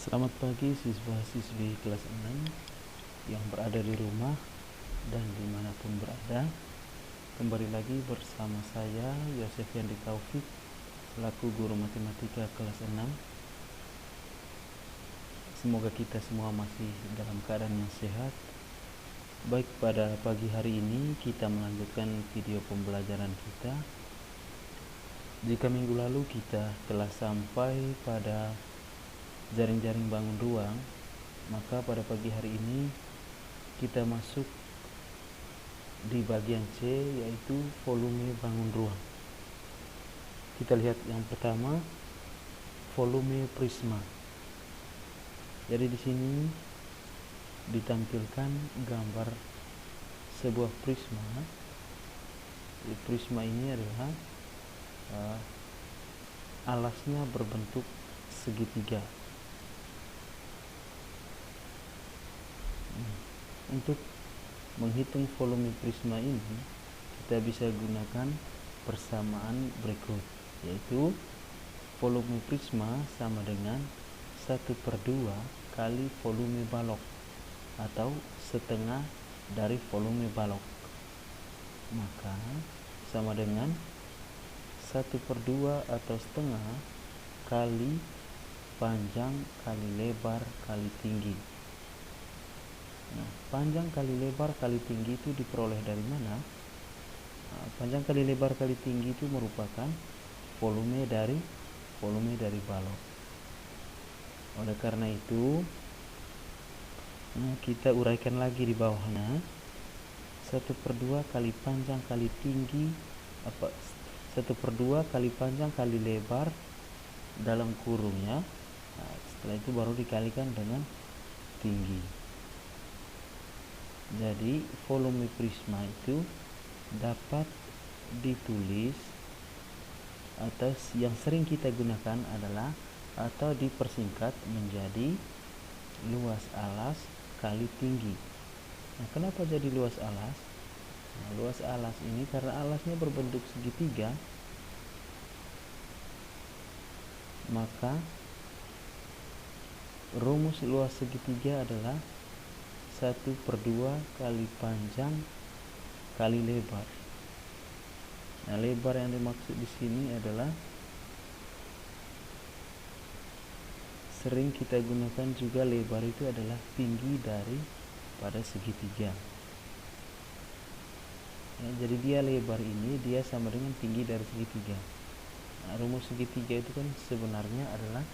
Selamat pagi siswa-siswi kelas 6 yang berada di rumah dan dimanapun berada. Kembali lagi bersama saya Yosef Yandi Taufik selaku guru matematika kelas 6. Semoga kita semua masih dalam keadaan yang sehat. Baik, pada pagi hari ini kita melanjutkan video pembelajaran kita. Jika minggu lalu kita telah sampai pada jaring-jaring bangun ruang, maka pada pagi hari ini kita masuk di bagian C, yaitu volume bangun ruang. Kita lihat yang pertama, volume prisma. Jadi di sini ditampilkan gambar sebuah prisma. Prisma ini adalah alasnya berbentuk segitiga. Untuk menghitung volume prisma ini, kita bisa gunakan persamaan berikut, yaitu volume prisma sama dengan 1/2 kali volume balok, atau setengah dari volume balok. Maka sama dengan 1/2 atau setengah kali panjang kali lebar kali tinggi. Nah, panjang kali lebar kali tinggi itu diperoleh dari mana? Panjang kali lebar kali tinggi itu merupakan volume dari balok. Oleh karena itu, kita uraikan lagi di bawahnya. 1/2 kali panjang kali tinggi 1/2 kali panjang kali lebar dalam kurungnya. Setelah itu baru dikalikan dengan tinggi. Jadi volume prisma itu dapat ditulis, atau yang sering kita gunakan adalah, atau dipersingkat menjadi luas alas kali tinggi. Nah, kenapa jadi luas alas? Nah, luas alas ini karena alasnya berbentuk segitiga, maka rumus luas segitiga adalah 1/2 kali panjang kali lebar. Nah, lebar yang dimaksud di sini adalah sering kita gunakan juga, lebar itu adalah tinggi dari pada segitiga. Jadi dia lebar ini dia sama dengan tinggi dari segitiga. Nah, rumus segitiga itu kan sebenarnya adalah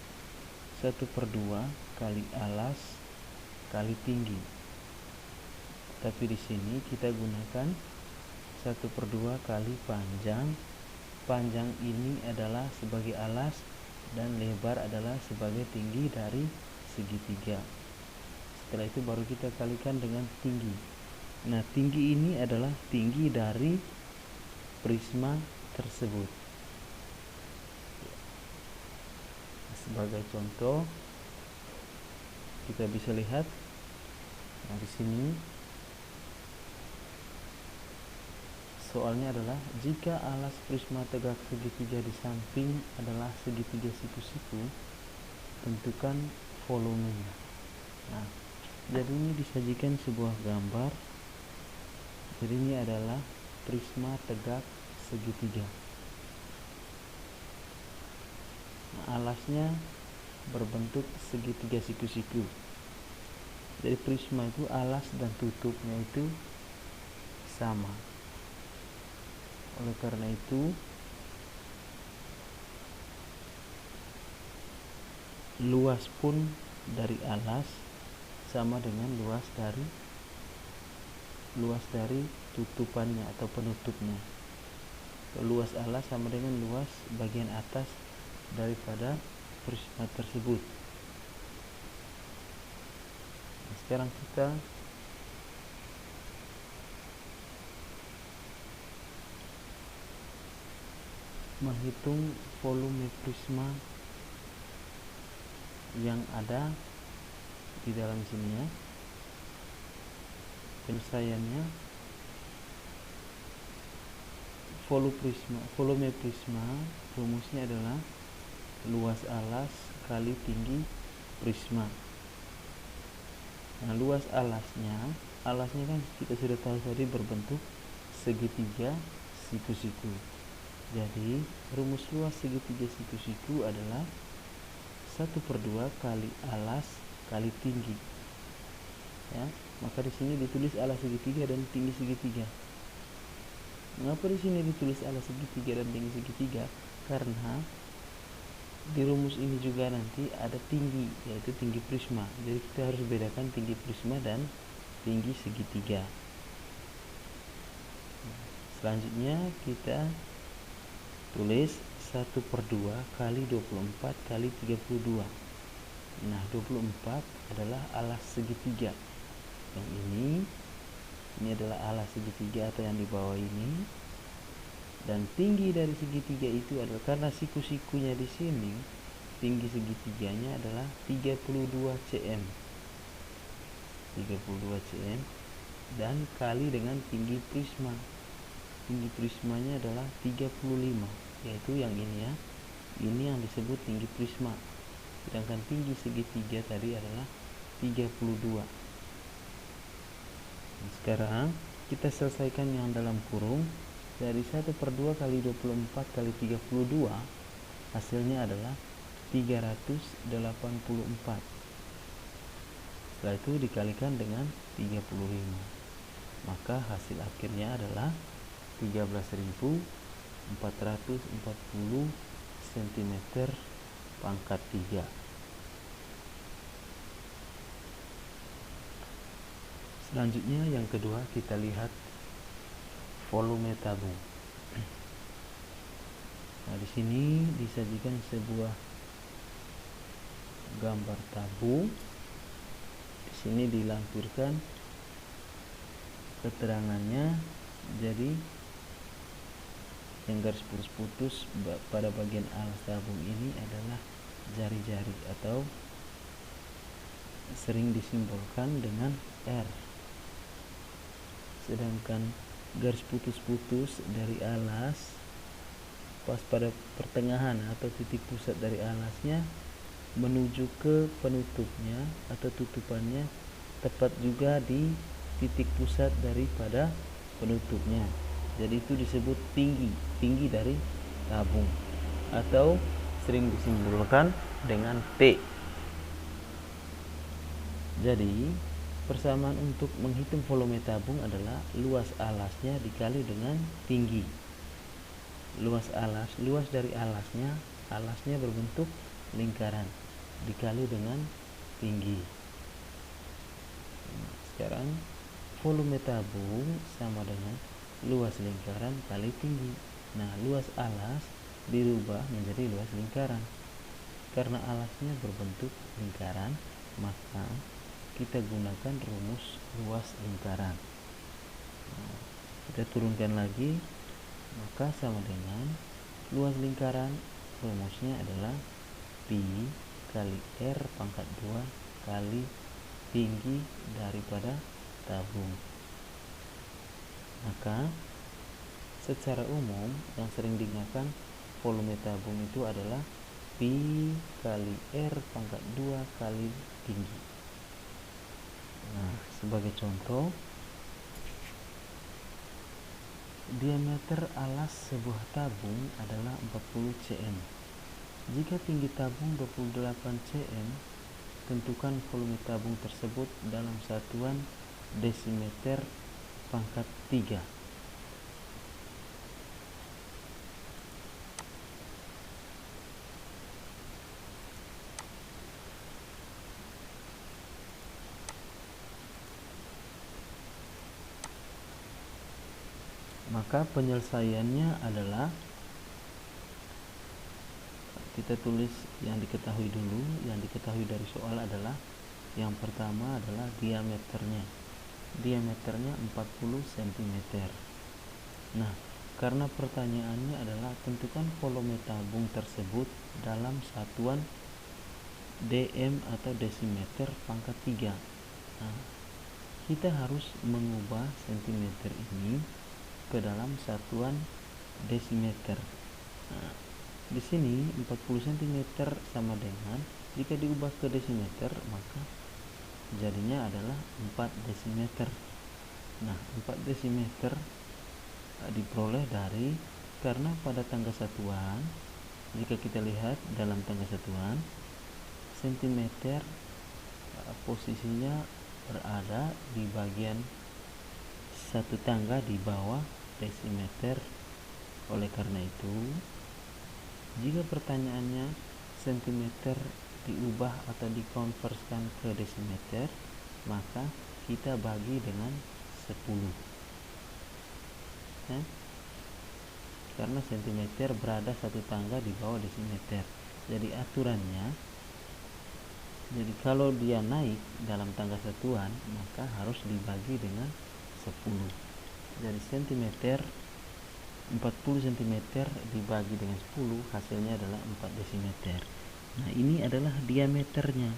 1/2 kali alas kali tinggi. Tapi di sini kita gunakan 1/2 kali panjang. Panjang ini adalah sebagai alas dan lebar adalah sebagai tinggi dari segitiga. Setelah itu baru kita kalikan dengan tinggi. Nah, tinggi ini adalah tinggi dari prisma tersebut. Sebagai contoh, kita bisa lihat, nah, di sini soalnya adalah jika alas prisma tegak segitiga di samping adalah segitiga siku-siku, tentukan volumenya. Nah, jadi ini disajikan sebuah gambar. Jadi ini adalah prisma tegak segitiga. Nah, alasnya berbentuk segitiga siku-siku. Jadi prisma itu alas dan tutupnya itu sama. Oleh karena itu, luas pun dari alas sama dengan luas dari tutupannya atau penutupnya. Luas alas sama dengan luas bagian atas daripada prisma tersebut. Nah, sekarang kita menghitung volume prisma yang ada di dalam sini ya. Penyelesaiannya, volume prisma rumusnya adalah luas alas kali tinggi prisma. Nah, luas alasnya kan kita sudah tahu tadi berbentuk segitiga siku-siku. Jadi rumus luas segitiga siku-siku adalah 1/2 kali alas kali tinggi. Ya, maka di sini ditulis alas segitiga dan tinggi segitiga. Mengapa di sini ditulis alas segitiga dan tinggi segitiga? Karena di rumus ini juga nanti ada tinggi, yaitu tinggi prisma. Jadi kita harus bedakan tinggi prisma dan tinggi segitiga. Selanjutnya kita tulis 1/2 kali 24 kali 32. Nah, 24 adalah alas segitiga. Yang ini adalah alas segitiga atau yang di bawah ini. Dan tinggi dari segitiga itu adalah, karena siku-sikunya di sini, tinggi segitiganya adalah 32 cm. 32 cm dan kali dengan tinggi prisma. Tinggi prismanya adalah 35, yaitu yang ini ya. Ini yang disebut tinggi prisma. Sedangkan tinggi segitiga tadi adalah 32. Nah, sekarang kita selesaikan yang dalam kurung. Dari 1/2 kali 24 kali 32 hasilnya adalah 384. Setelah itu dikalikan dengan 35, maka hasil akhirnya adalah 13.440 cm pangkat 3. Selanjutnya yang kedua, kita lihat volume tabung. Nah, di sini disajikan sebuah gambar tabung. Di sini dilampirkan keterangannya. Jadi yang garis putus-putus pada bagian alas tabung ini adalah jari-jari atau sering disimbolkan dengan R. Sedangkan garis putus-putus dari alas pas pada pertengahan atau titik pusat dari alasnya menuju ke penutupnya atau tutupannya tepat juga di titik pusat daripada penutupnya. Jadi itu disebut tinggi dari tabung atau sering disimbolkan dengan T. Jadi persamaan untuk menghitung volume tabung adalah luas alasnya dikali dengan tinggi. Luas dari alasnya berbentuk lingkaran dikali dengan tinggi. Nah, sekarang volume tabung sama dengan luas lingkaran kali tinggi. Nah, luas alas dirubah menjadi luas lingkaran. Karena alasnya berbentuk lingkaran, maka kita gunakan rumus luas lingkaran. Nah, kita turunkan lagi, maka sama dengan luas lingkaran, rumusnya adalah pi kali R pangkat 2 kali tinggi daripada tabung. Maka secara umum yang sering digunakan volume tabung itu adalah pi kali R pangkat 2 kali tinggi. Nah, sebagai contoh, diameter alas sebuah tabung adalah 40 cm. Jika tinggi tabung 28 cm, tentukan volume tabung tersebut dalam satuan desimeter pangkat 3. Maka penyelesaiannya adalah kita tulis yang diketahui dulu. Yang diketahui dari soal adalah yang pertama adalah diameternya 40 cm. Nah, karena pertanyaannya adalah tentukan volume tabung tersebut dalam satuan dm atau desimeter pangkat 3. Nah, kita harus mengubah cm ini ke dalam satuan desimeter. Nah, di sini 40 cm sama dengan Jika diubah ke desimeter, maka jadinya adalah 4 desimeter. Nah, 4 desimeter diperoleh dari, karena pada tangga satuan, jika kita lihat dalam tangga satuan, sentimeter posisinya berada di bagian satu tangga di bawah desimeter. Oleh karena itu, jika pertanyaannya sentimeter diubah atau dikonversikan ke desimeter, maka kita bagi dengan 10. Karena sentimeter berada satu tangga di bawah desimeter. Jadi aturannya, jadi kalau dia naik dalam tangga satuan, maka harus dibagi dengan 10. Jadi sentimeter 40 cm dibagi dengan 10, hasilnya adalah 4 desimeter. Nah, ini adalah diameternya.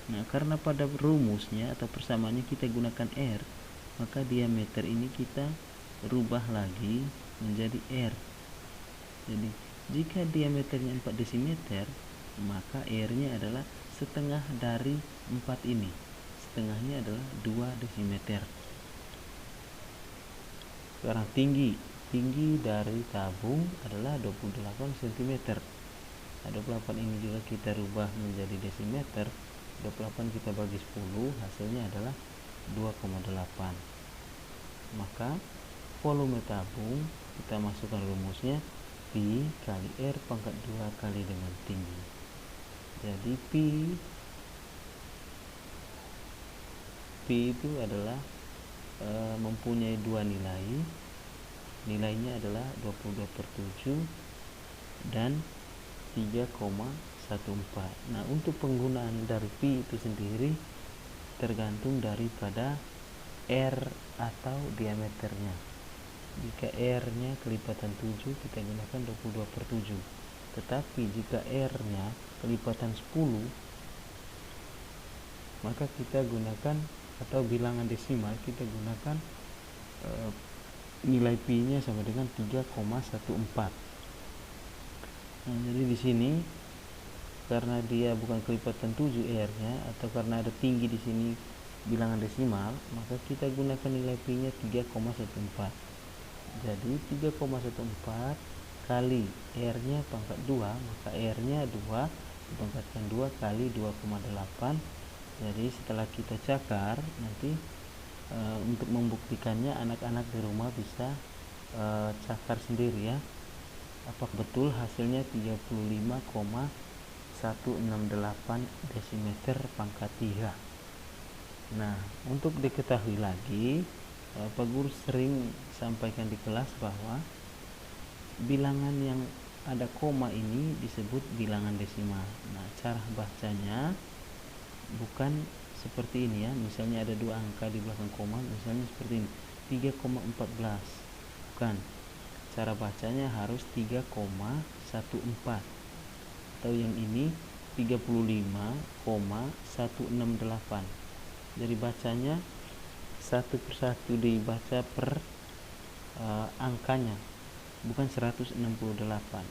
Nah, karena pada rumusnya atau persamaannya kita gunakan R, maka diameter ini kita rubah lagi menjadi R. Jadi jika diameternya 4 desimeter, maka R-nya adalah setengah dari 4 ini. Setengahnya adalah 2 desimeter. Sekarang tinggi dari tabung adalah 28 cm. Nah, 28 ini juga kita rubah menjadi desimeter. 28 kita bagi 10, hasilnya adalah 2,8. Maka volume tabung kita masukkan rumusnya Pi kali R pangkat 2 kali dengan tinggi. Jadi Pi itu adalah mempunyai dua nilai. Nilainya adalah 22/7 dan 3,14. Nah, untuk penggunaan dari Pi itu sendiri tergantung daripada R atau diameternya. Jika R-nya kelipatan 7, kita gunakan 22/7. Tetapi jika R-nya kelipatan 10, maka kita gunakan, atau bilangan desimal kita gunakan nilai Pi-nya sama dengan 3,14. Nah, jadi di sini karena dia bukan kelipatan 7 R-nya, atau karena ada tinggi di sini bilangan desimal, maka kita gunakan nilai Pi-nya 3,14. Jadi 3,14 kali R-nya pangkat 2, maka R-nya 2 dipangkatkan 2 kali 2,8. Jadi setelah kita cakar nanti untuk membuktikannya, anak-anak di rumah bisa cakar sendiri ya, apakah betul hasilnya 35,168 desimeter pangkat 3. Nah, untuk diketahui lagi, Pak Guru sering sampaikan di kelas bahwa bilangan yang ada koma ini disebut bilangan desimal. Nah, cara bacanya bukan seperti ini ya, misalnya ada dua angka di belakang koma, misalnya seperti ini 3,14, bukan. Cara bacanya harus 3,14, atau yang ini 35,168. Jadi bacanya satu persatu dibaca per angkanya, bukan 168.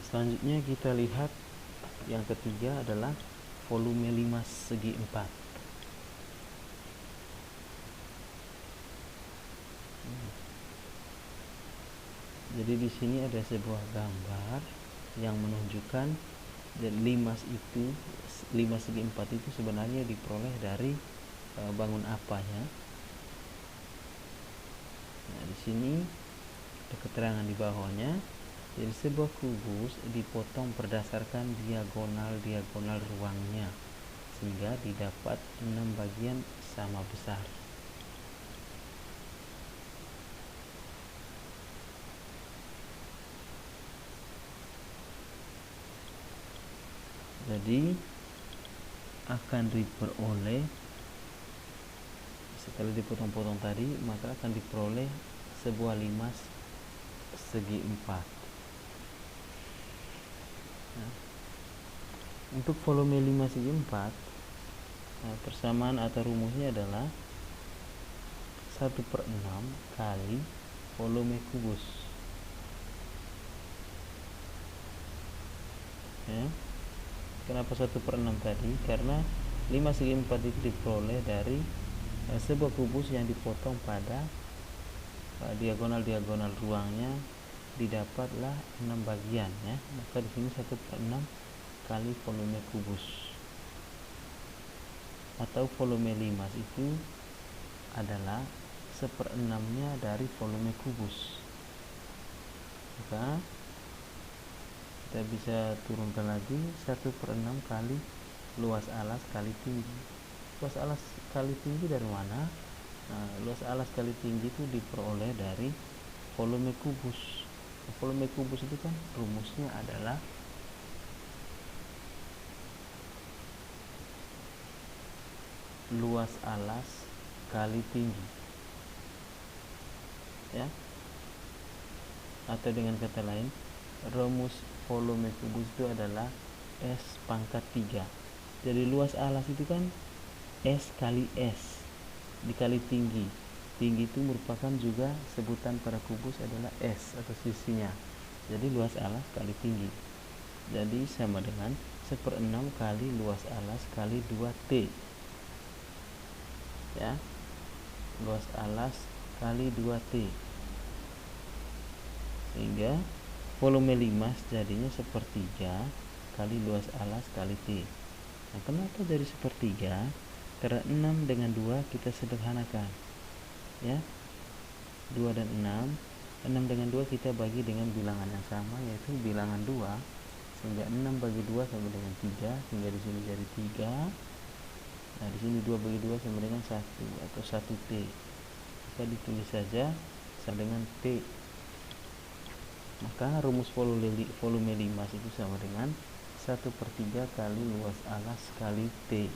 Selanjutnya kita lihat yang ketiga adalah volume 5 segi 4. Jadi di sini ada sebuah gambar yang menunjukkan 5 segi 4 itu sebenarnya diperoleh dari bangun apa ya. Nah, di sini ada keterangan di bawahnya. Jadi sebuah kubus dipotong berdasarkan diagonal ruangnya sehingga didapat 6 bagian sama besar. Jadi akan diperoleh, setelah dipotong-potong tadi, maka akan diperoleh sebuah 5 segi 4. Nah, untuk volume 5 segi 4, persamaan atau rumusnya adalah 1/6 kali volume kubus. ya. Kenapa 1/6 tadi? Karena 5 segi 4 itu diperoleh dari sebuah kubus yang dipotong pada diagonal-diagonal ruangnya, didapatlah 6 bagian, ya. Maka di sini 1/6 kali volume kubus, atau volume limas itu adalah 1/6-nya dari volume kubus. Maka kita bisa turunkan lagi 1/6 kali luas alas kali tinggi. Luas alas kali tinggi dari mana? Nah, luas alas kali tinggi itu diperoleh dari volume kubus. Volume kubus itu kan rumusnya adalah luas alas kali tinggi, ya. Atau dengan kata lain, rumus volume kubus itu adalah S pangkat 3. Jadi luas alas itu kan S kali S dikali tinggi. Tinggi itu merupakan juga sebutan pada kubus adalah S atau sisinya. Jadi luas alas kali tinggi. Jadi sama dengan 1/6 kali luas alas kali 2T, ya. Luas alas kali 2T, sehingga volume limas jadinya 1/3 kali luas alas kali T. Nah, kenapa jadi 1/3? Karena 6 dengan 2 kita sederhanakan, ya. 2 dan 6 dengan 2 kita bagi dengan bilangan yang sama, yaitu bilangan 2, sehingga 6 bagi 2 sama dengan 3, sehingga di sini jadi 3. Nah, di sini 2 bagi 2 sama dengan 1 atau 1T. Maka ditulis saja sama dengan T. Maka rumus volume limas itu sama dengan 1/3 kali luas alas kali T.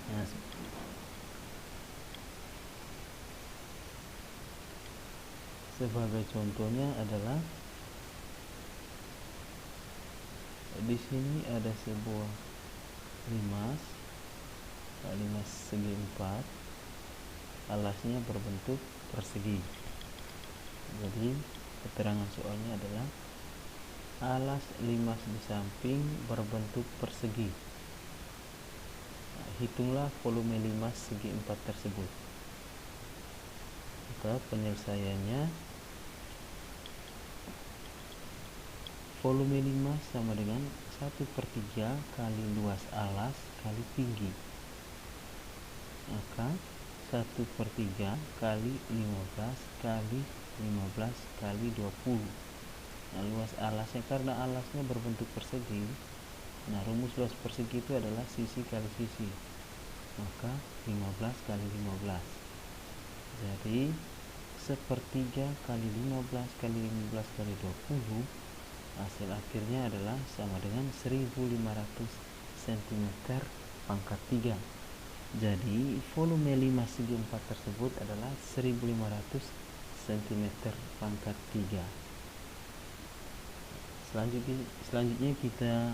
Nah, sebagai contohnya adalah di sini ada sebuah limas segi 4, alasnya berbentuk persegi. Jadi keterangan soalnya adalah alas limas di samping berbentuk persegi. Nah, hitunglah volume limas segi 4 tersebut. Maka penyelesaiannya, volume limas sama dengan 1/3 kali luas alas kali tinggi. Maka 1/3 kali 15 kali 15 kali 20. Nah, luas alasnya, karena alasnya berbentuk persegi, nah rumus luas persegi itu adalah sisi kali sisi, maka 15 kali 15. Jadi 1/3 kali 15 kali 15 kali 20, hasil akhirnya adalah sama dengan 1500 cm pangkat 3. Jadi volume limas segi 4 tersebut adalah 1500 cm pangkat 3. Selanjutnya kita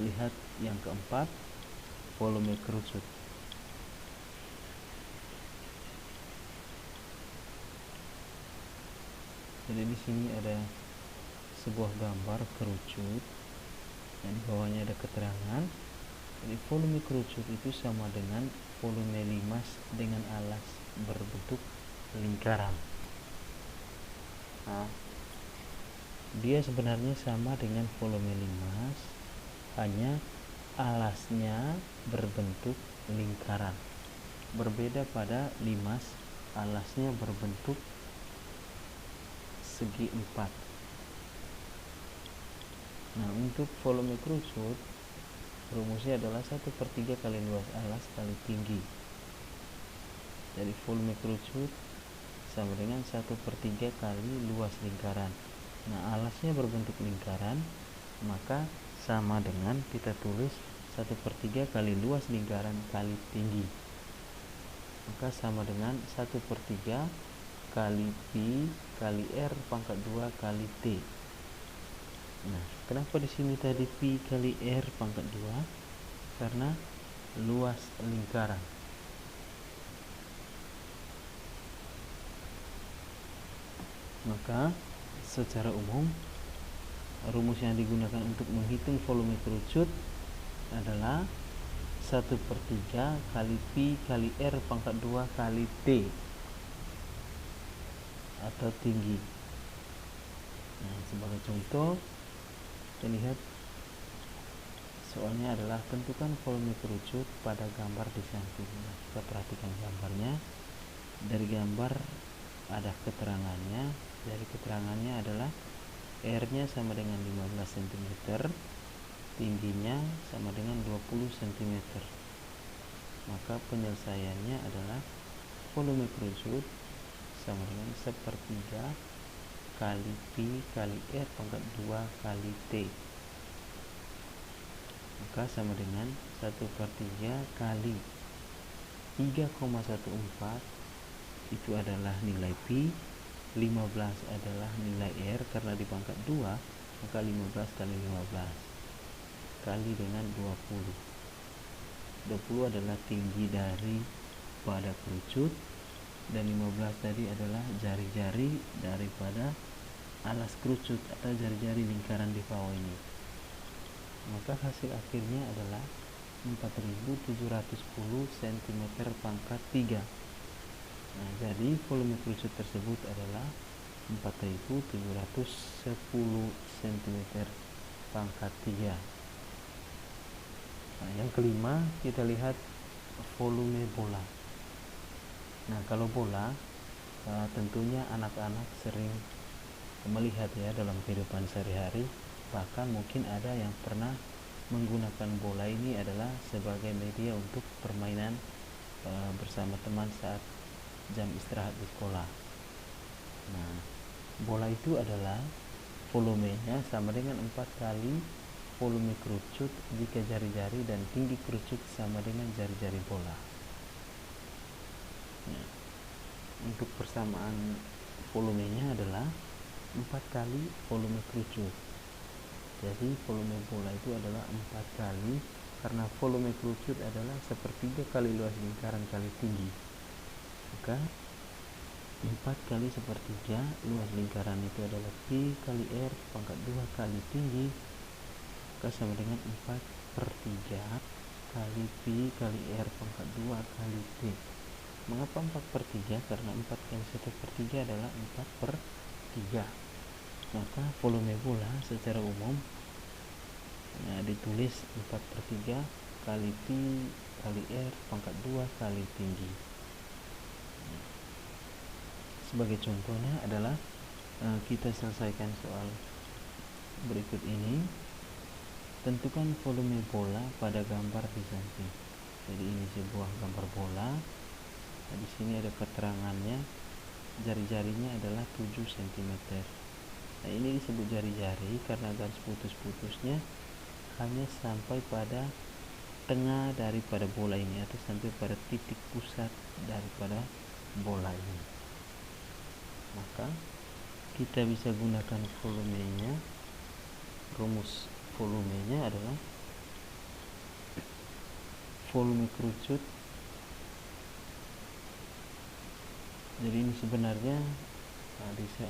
lihat yang keempat, volume kerucut. Jadi di sini ada sebuah gambar kerucut dan di bawahnya ada keterangan. Jadi volume kerucut itu sama dengan volume limas dengan alas berbentuk lingkaran. Nah, dia sebenarnya sama dengan volume limas, hanya alasnya berbentuk lingkaran. Berbeda pada limas, alasnya berbentuk segi 4. Nah, untuk volume kerucut rumusnya adalah 1/3 kali luas alas kali tinggi. Jadi volume kerucut sama dengan 1/3 kali luas lingkaran. Nah, alasnya berbentuk lingkaran, maka sama dengan kita tulis 1/3 kali luas lingkaran kali tinggi. Maka sama dengan 1/3 kali pi kali r pangkat 2 kali t. Nah, kenapa di sini tadi pi kali r pangkat 2? Karena luas lingkaran. Maka secara umum rumus yang digunakan untuk menghitung volume kerucut adalah 1/3 kali Pi kali R pangkat 2 kali T atau tinggi. Nah, sebagai contoh, kita lihat soalnya adalah tentukan volume kerucut pada gambar di samping. Nah, kita perhatikan gambarnya. Dari gambar ada keterangannya. Dari keterangannya adalah R-nya sama dengan 15 cm, tingginya sama dengan 20 cm. Maka penyelesaiannya adalah volume kerucut sama dengan 1/3 kali Pi kali R pangkat 2 kali T. Maka sama dengan 1/3 kali 3,14, itu adalah nilai Pi, 15 adalah nilai R karena di pangkat 2, maka 15 kali 15 kali dengan 20. 20 adalah tinggi dari pada kerucut, dan 15 tadi adalah jari-jari daripada alas kerucut atau jari-jari lingkaran di bawah ini. Maka hasil akhirnya adalah 4710 cm pangkat 3. Nah, jadi volume kerucut tersebut adalah 4710 cm pangkat 3. Nah, yang kelima kita lihat volume bola. Nah, kalau bola tentunya anak-anak sering melihat ya dalam kehidupan sehari-hari, bahkan mungkin ada yang pernah menggunakan bola ini adalah sebagai media untuk permainan bersama teman saat jam istirahat di sekolah. Nah, bola itu adalah volumenya sama dengan 4 kali volume kerucut jika jari-jari dan tinggi kerucut sama dengan jari-jari bola. Nah, untuk persamaan volumenya adalah 4 kali volume kerucut. Jadi volume bola itu adalah 4 kali, karena volume kerucut adalah 1/3 kali luas lingkaran kali tinggi. Maka 4 kali 1/3 luas lingkaran itu adalah Pi kali R pangkat 2 kali tinggi, maka sama dengan 4/3 kali Pi kali R pangkat 2 kali T. Mengapa 4/3? Karena 4 kali 1/3 adalah 4/3. Maka volume bola secara umum ditulis 4/3 kali Pi kali R pangkat 2 kali tinggi. Sebagai contohnya adalah kita selesaikan soal berikut ini. Tentukan volume bola pada gambar di samping. Jadi ini sebuah gambar bola. Nah, di sini ada keterangannya, jari-jarinya adalah 7 cm. Nah, ini disebut jari-jari karena garis putus-putusnya hanya sampai pada tengah daripada bola ini atau sampai pada titik pusat daripada bola ini. Maka kita bisa gunakan volumenya. Rumus volumenya adalah volume kerucut. Jadi ini sebenarnya bisa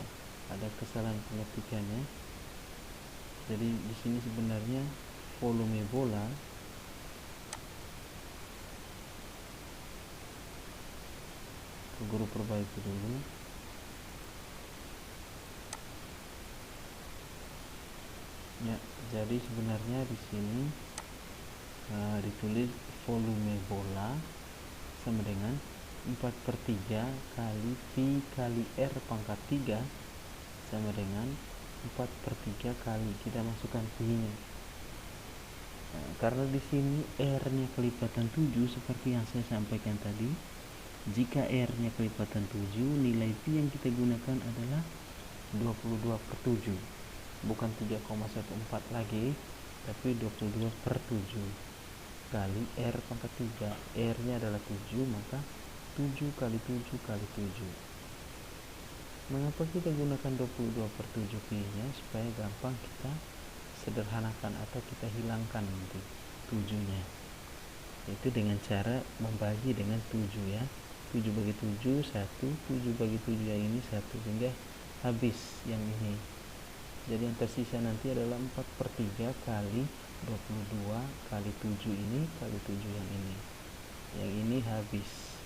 ada kesalahan pengetikannya. Jadi di sini sebenarnya volume bola guru perbaiki dulu. Ya, jadi sebenarnya di sini ditulis volume bola sama dengan 4/3 kali Pi kali R pangkat 3 sama dengan 4/3 kali, kita masukkan Pi-nya. Nah, karena di sini R-nya kelipatan 7 seperti yang saya sampaikan tadi. Jika R-nya kelipatan 7, nilai Pi yang kita gunakan adalah 22/7. Bukan 3,14 lagi, tapi 22/7 kali R pangkat 3. R-nya adalah 7, maka 7 kali 7 kali 7. Mengapa kita gunakan 22/7 Pi-nya? Supaya gampang kita sederhanakan atau kita hilangkan nanti 7-nya. Itu dengan cara membagi dengan 7 ya. 7 bagi 7 1, 7 bagi 7 yang ini 1, sehingga habis yang ini. Jadi yang tersisa nanti adalah 4/3 kali 22 kali 7 ini kali 7 yang ini. Yang ini habis.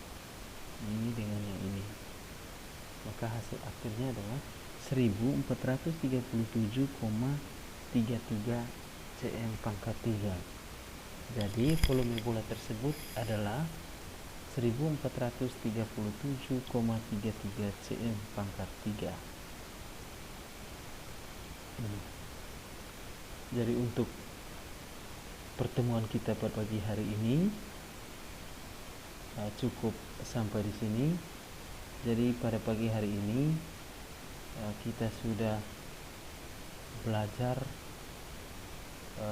Ini dengan yang ini. Maka hasil akhirnya adalah 1437,33 cm pangkat 3. Jadi volume bola tersebut adalah 1437,33 cm pangkat 3. Jadi untuk pertemuan kita pada pagi hari ini cukup sampai di sini. Jadi pada pagi hari ini kita sudah belajar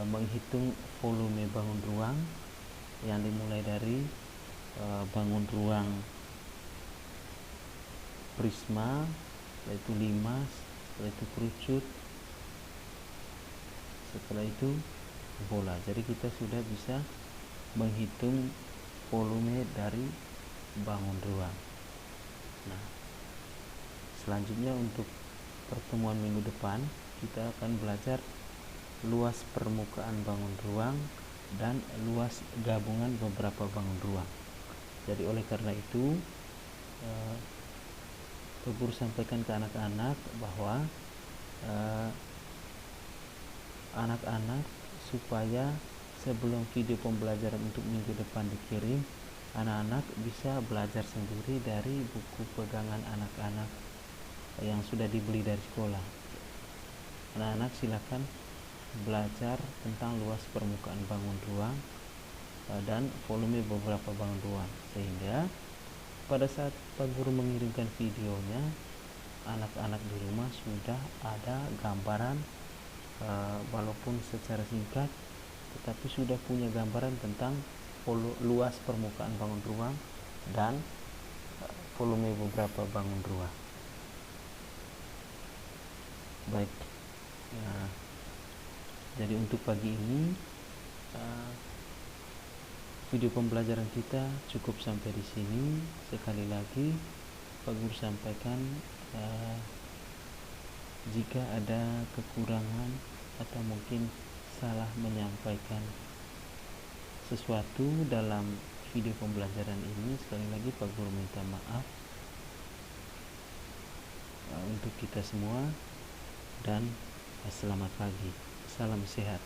menghitung volume bangun ruang yang dimulai dari bangun ruang prisma, yaitu limas, setelah itu kerucut, setelah itu bola. Jadi kita sudah bisa menghitung volume dari bangun ruang. Nah, selanjutnya untuk pertemuan minggu depan kita akan belajar luas permukaan bangun ruang dan luas gabungan beberapa bangun ruang. Jadi oleh karena itu Pak Guru sampaikan ke anak-anak bahwa anak-anak supaya sebelum video pembelajaran untuk minggu depan dikirim, anak-anak bisa belajar sendiri dari buku pegangan anak-anak yang sudah dibeli dari sekolah. Anak-anak silakan belajar tentang luas permukaan bangun ruang dan volume beberapa bangun ruang, sehingga pada saat Pak Guru mengirimkan videonya, anak-anak di rumah sudah ada gambaran walaupun secara singkat, tetapi sudah punya gambaran tentang luas permukaan bangun ruang dan volume beberapa bangun ruang. Baik, jadi untuk pagi ini video pembelajaran kita cukup sampai di sini. Sekali lagi Pak Guru sampaikan jika ada kekurangan atau mungkin salah menyampaikan sesuatu dalam video pembelajaran ini, sekali lagi Pak Guru minta maaf untuk kita semua, dan selamat pagi, salam sehat.